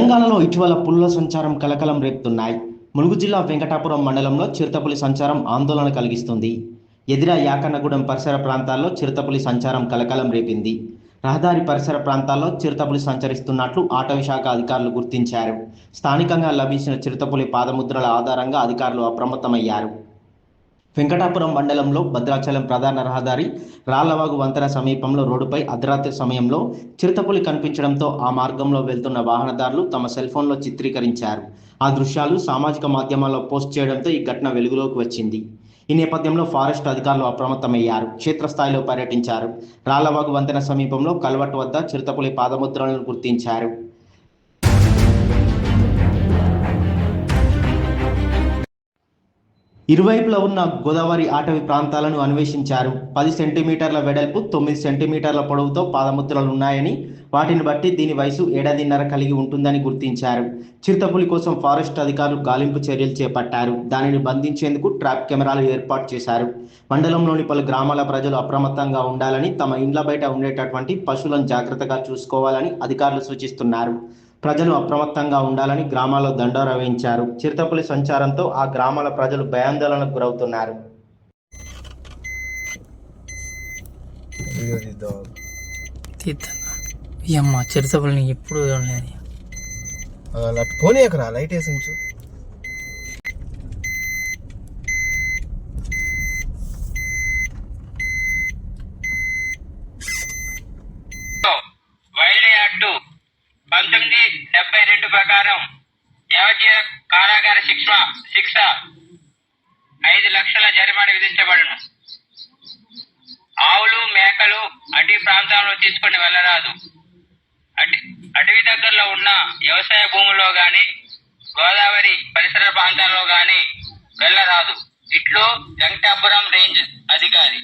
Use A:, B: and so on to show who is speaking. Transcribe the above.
A: తెలంగాణలో ఇటీవల పులుల సంచారం కలకలం రేపుతున్నాయి. ములుగు జిల్లా వెంకటాపురం మండలంలో చిరుతపులి సంచారం ఆందోళన కలిగిస్తుంది. ఎదిరా యాకన్నగూడెం పరిసర ప్రాంతాల్లో చిరుతపులి సంచారం కలకలం రేపింది. రహదారి పరిసర ప్రాంతాల్లో చిరుతపులి సంచరిస్తున్నట్లు అటవీ శాఖ అధికారులు గుర్తించారు. స్థానికంగా లభించిన చిరుతపులి పాదముద్రల ఆధారంగా అధికారులు అప్రమత్తమయ్యారు. వెంకటాపురం మండలంలో భద్రాచలం ప్రధాన రహదారి రాళ్లవాగు వంతెన సమీపంలో రోడ్డుపై అర్ధరాత్రి సమయంలో చిరుతపులి కనిపించడంతో ఆ మార్గంలో వెళ్తున్న వాహనదారులు తమ సెల్ ఫోన్లో చిత్రీకరించారు. ఆ దృశ్యాలు సామాజిక మాధ్యమాల్లో పోస్ట్ చేయడంతో ఈ ఘటన వెలుగులోకి వచ్చింది. ఈ నేపథ్యంలో ఫారెస్ట్ అధికారులు అప్రమత్తమయ్యారు. క్షేత్రస్థాయిలో పర్యటించారు. రాళ్లవాగు వంతెన సమీపంలో కల్వట్టు వద్ద చిరుతపులి పాదముద్రలను గుర్తించారు. ఇరువైపులా ఉన్న గోదావరి అటవీ ప్రాంతాలను అన్వేషించారు. 10 సెంటీమీటర్ల వెడల్పు, 9 సెంటీమీటర్ల పొడవుతో పాదముద్రలు ఉన్నాయని, వాటిని బట్టి దీని వయసు 7.5 కలిగి ఉంటుందని గుర్తించారు. చిరుతపులి కోసం ఫారెస్ట్ అధికారులు గాలింపు చర్యలు చేపట్టారు. దానిని బంధించేందుకు ట్రాప్ కెమెరాలు ఏర్పాటు చేశారు. మండలంలోని పలు గ్రామాల ప్రజలు అప్రమత్తంగా ఉండాలని, తమ ఇండ్ల బయట ఉండేటటువంటి పశువులను జాగ్రత్తగా చూసుకోవాలని అధికారులు సూచిస్తున్నారు. ప్రజలు అప్రమత్తంగా ఉండాలని గ్రామాల్లో దండోరా వేయించారు. చిరుతపులి సంచారంతో ఆ గ్రామాల ప్రజలు భయాందోళనకు గురవుతున్నారు.
B: చిరుతపులిని ఎప్పుడు
C: పోనీ అక్కడ లైట్ వేసి ఉంచు.
D: వైల్డ్ యాక్ట్ 1972 ప్రకారం యావజ్జీవ కారాగార శిక్ష 5 లక్షల జరిమానా విధించబడును. ఆవులు, మేకలు అటవీ ప్రాంతాల్లో తీసుకుని వెళ్ళరాదు. అటవీ దగ్గరలో ఉన్న వ్యవసాయ భూముల్లో గాని, గోదావరి పరిసర ప్రాంతాల్లో గాని వెళ్ళరాదు. ఇట్లు వెంకటాపురం రేంజ్ అధికారి.